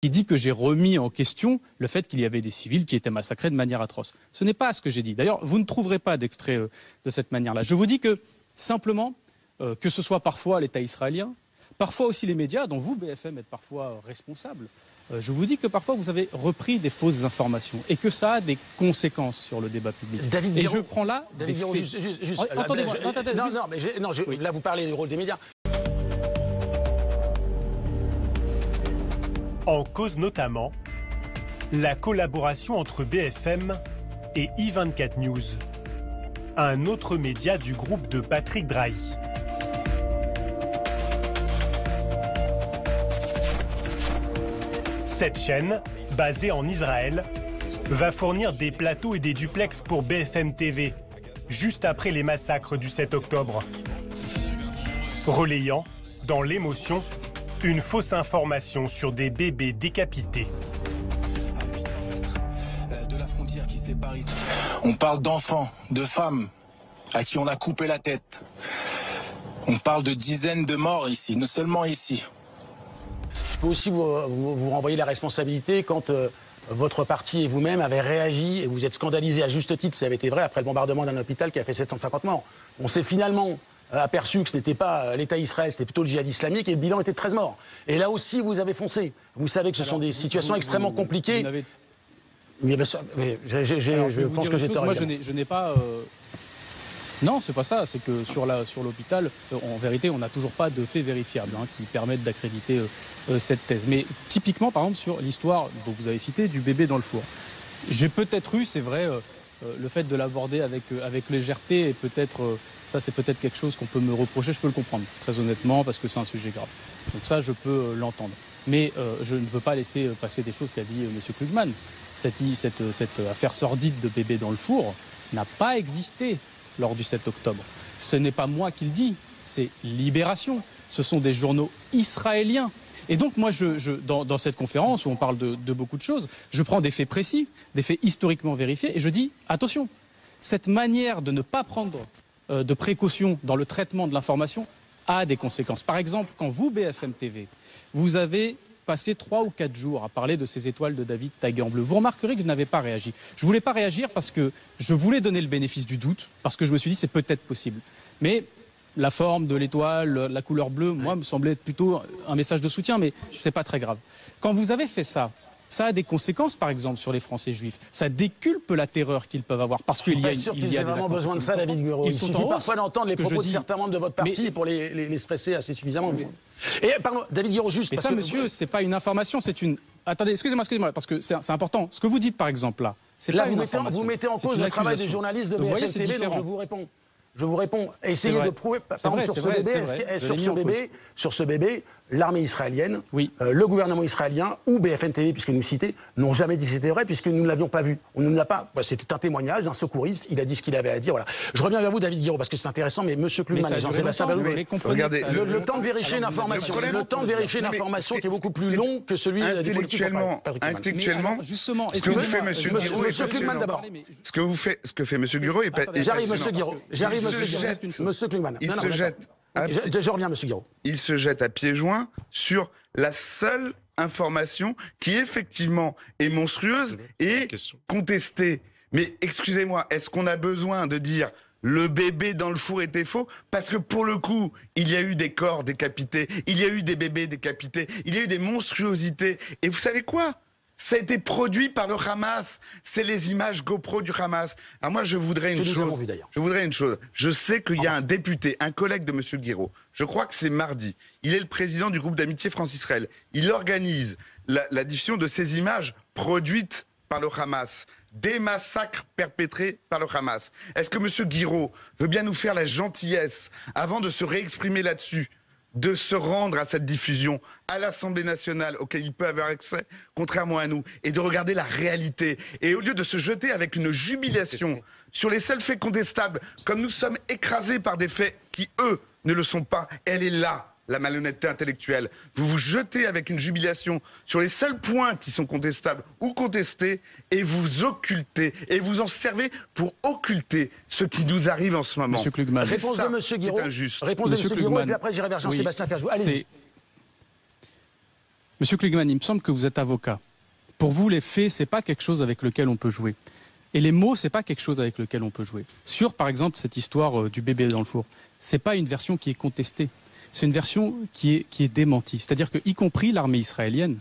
qui dit que j'ai remis en question le fait qu'il y avait des civils qui étaient massacrés de manière atroce. Ce n'est pas ce que j'ai dit. D'ailleurs, vous ne trouverez pas d'extrait de cette manière-là. Je vous dis que, simplement, que ce soit parfois l'État israélien, parfois aussi les médias, dont vous, BFM, êtes parfois responsable, je vous dis que parfois vous avez repris des fausses informations et que ça a des conséquences sur le débat public. David et Guiraud, je prends là David des Guiraud, faits. Entendez-moi. Oui. Là vous parlez du rôle des médias. En cause notamment la collaboration entre BFM et I24 News, un autre média du groupe de Patrick Drahi. Cette chaîne, basée en Israël, va fournir des plateaux et des duplex pour BFM TV, juste après les massacres du 7 octobre. Relayant, dans l'émotion, une fausse information sur des bébés décapités. On parle d'enfants, de femmes à qui on a coupé la tête. On parle de dizaines de morts ici, non seulement ici. Je peux aussi vous renvoyer la responsabilité quand votre parti et vous-même avez réagi et vous êtes scandalisé à juste titre, ça avait été vrai, après le bombardement d'un hôpital qui a fait 750 morts. On s'est finalement aperçu que ce n'était pas l'État Israël, c'était plutôt le djihad islamique et le bilan était de 13 morts. Et là aussi, vous avez foncé. Vous savez que ce sont des situations extrêmement compliquées. Mais je pense que j'ai tort. Moi, je n'ai pas... Non, c'est pas ça. C'est que sur l'hôpital, en vérité, on n'a toujours pas de faits vérifiables qui permettent d'accréditer cette thèse. Mais typiquement, par exemple, sur l'histoire dont vous avez cité du bébé dans le four. J'ai peut-être eu, c'est vrai, le fait de l'aborder avec légèreté et peut-être... ça, c'est peut-être quelque chose qu'on peut me reprocher. Je peux le comprendre, très honnêtement, parce que c'est un sujet grave. Donc ça, je peux l'entendre. Mais je ne veux pas laisser passer des choses qu'a dit M. Klugman. Cette affaire sordide de bébé dans le four n'a pas existé lors du 7 octobre. Ce n'est pas moi qui le dis, c'est Libération. Ce sont des journaux israéliens. Et donc moi, dans cette conférence où on parle de beaucoup de choses, je prends des faits précis, des faits historiquement vérifiés, et je dis, attention, cette manière de ne pas prendre de précautions dans le traitement de l'information a des conséquences. Par exemple, quand vous, BFM TV, vous avez passé 3 ou 4 jours à parler de ces étoiles de David taguées en bleu, vous remarquerez que je n'avais pas réagi. Je ne voulais pas réagir parce que je voulais donner le bénéfice du doute, parce que je me suis dit c'est peut-être possible. Mais la forme de l'étoile, la couleur bleue, moi, me semblait être plutôt un message de soutien, mais ce n'est pas très grave. Quand vous avez fait ça, ça a des conséquences, par exemple, sur les Français juifs. Ça déculpe la terreur qu'ils peuvent avoir, parce qu'il y a vraiment besoin de ça, David Guiraud. Il suffit parfois d'entendre les propos de certains membres de votre parti pour les stresser assez suffisamment. Et pardon, David Guiraud, juste... Mais ça, monsieur, c'est pas une information, c'est une... Attendez, excusez-moi, parce que c'est important. Ce que vous dites, par exemple, là, c'est pas une information. Vous mettez en cause le travail des journalistes de BFM TV, donc je vous réponds. Essayez de prouver, par exemple, sur ce bébé, l'armée israélienne, le gouvernement israélien ou BFM TV, puisque nous citait, n'ont jamais dit que c'était vrai, puisque nous ne l'avions pas vu. On ne l'a pas. C'était un témoignage d'un secouriste. Il a dit ce qu'il avait à dire. Voilà. Je reviens vers vous, David Guiraud, parce que c'est intéressant, mais M. Klugman et Jean-Sébastien Ballou, regardez, le temps de vérifier une information, le temps de vérifier une information qui est beaucoup plus long que celui des politiques. Intellectuellement, justement, ce que vous fait M. Guiraud, M. Klugman d'abord. Ce que fait M. Guiraud est pas. J'arrive, M. Guiraud. J'arrive, M. Klugman. Il se jette. Je reviens, M. Guiraud. Il se jette à pieds joints sur la seule information qui effectivement est monstrueuse et contestée. Mais excusez-moi, est-ce qu'on a besoin de dire le bébé dans le four était faux? Parce que pour le coup, il y a eu des corps décapités, il y a eu des bébés décapités, il y a eu des monstruosités. Et vous savez quoi? Ça a été produit par le Hamas. C'est les images GoPro du Hamas. Alors moi, je voudrais une chose. Je sais qu'il y a un député, un collègue de M. Guiraud. Je crois que c'est mardi. Il est le président du groupe d'amitié France-Israël. Il organise la diffusion de ces images produites par le Hamas. Des massacres perpétrés par le Hamas. Est-ce que M. Guiraud veut bien nous faire la gentillesse, avant de se réexprimer là-dessus, de se rendre à cette diffusion à l'Assemblée nationale auquel il peut avoir accès, contrairement à nous, et de regarder la réalité. Et au lieu de se jeter avec une jubilation sur les seuls faits contestables, comme nous sommes écrasés par des faits qui, eux, ne le sont pas, elle est là, la malhonnêteté intellectuelle. Vous vous jetez avec une jubilation sur les seuls points qui sont contestables ou contestés, et vous occultez, et vous en servez pour occulter ce qui nous arrive en ce moment. Monsieur Klugman. Réponse de M. Guiraud. Réponse de M. Guiraud, et puis après j'irai vers Jean-Sébastien Ferjou. Allez-y. Monsieur Kliegmann, il me semble que vous êtes avocat. Pour vous, les faits, c'est pas quelque chose avec lequel on peut jouer. Et les mots, c'est pas quelque chose avec lequel on peut jouer. Sur, par exemple, cette histoire du bébé dans le four, c'est pas une version qui est contestée. C'est une version qui est démentie. C'est-à-dire que, y compris l'armée israélienne,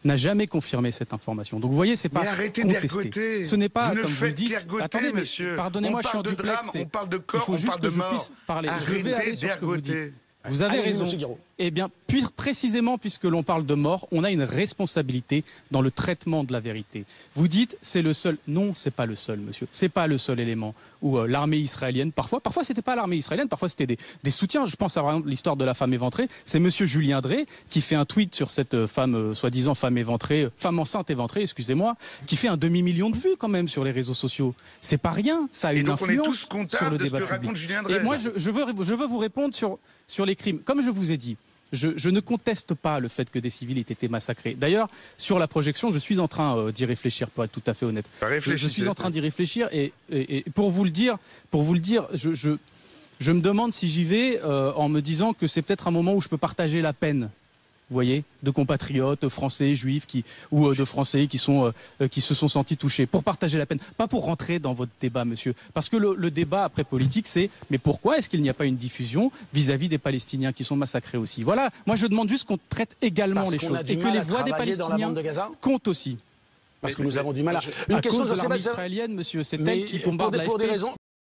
n'a jamais confirmé cette information. Donc vous voyez, c'est pas mais arrêtez contesté. d'ergoter. Ce n'est pas vous comme ne vous le faites dites. qu'ergoter, Attendez, monsieur. Pardonnez-moi, je suis en de duplex. drame, on parle de corps, il faut on juste parle que de je mort. puisse parler. Je vais aller sur ce que vous dites. Vous avez Allez, raison. monsieur Guiraud. Eh bien, précisément, puisque l'on parle de mort, on a une responsabilité dans le traitement de la vérité. Vous dites, c'est le seul. Non, c'est pas le seul, monsieur. C'est pas le seul élément où l'armée israélienne, parfois c'était pas l'armée israélienne, parfois c'était des soutiens. Je pense à par exemple, l'histoire de la femme éventrée. C'est monsieur Julien Drey qui fait un tweet sur cette femme, soi-disant femme éventrée, femme enceinte éventrée, excusez-moi, qui fait un demi-million de vues quand même sur les réseaux sociaux. C'est pas rien. Ça a une influence on est tous comptables sur le de ce débat que raconte public. Julien Drey. Et moi, je veux vous répondre sur les crimes. Comme je vous ai dit, je ne conteste pas le fait que des civils aient été massacrés. D'ailleurs, sur la projection, je suis en train d'y réfléchir, pour être tout à fait honnête. Je suis en train d'y réfléchir et pour vous le dire, je me demande si j'y vais en me disant que c'est peut-être un moment où je peux partager la peine. Vous voyez, de compatriotes français, juifs, ou de Français qui se sont sentis touchés, pour partager la peine, pas pour rentrer dans votre débat, monsieur. Parce que le débat après politique, c'est mais pourquoi est-ce qu'il n'y a pas une diffusion vis-à-vis des Palestiniens qui sont massacrés aussi? Voilà, moi je demande juste qu'on traite également les choses et que les voix des Palestiniens comptent aussi. Parce que nous avons du mal à... Une question de l'armée israélienne, monsieur, c'est elle qui bombarde l'AFP.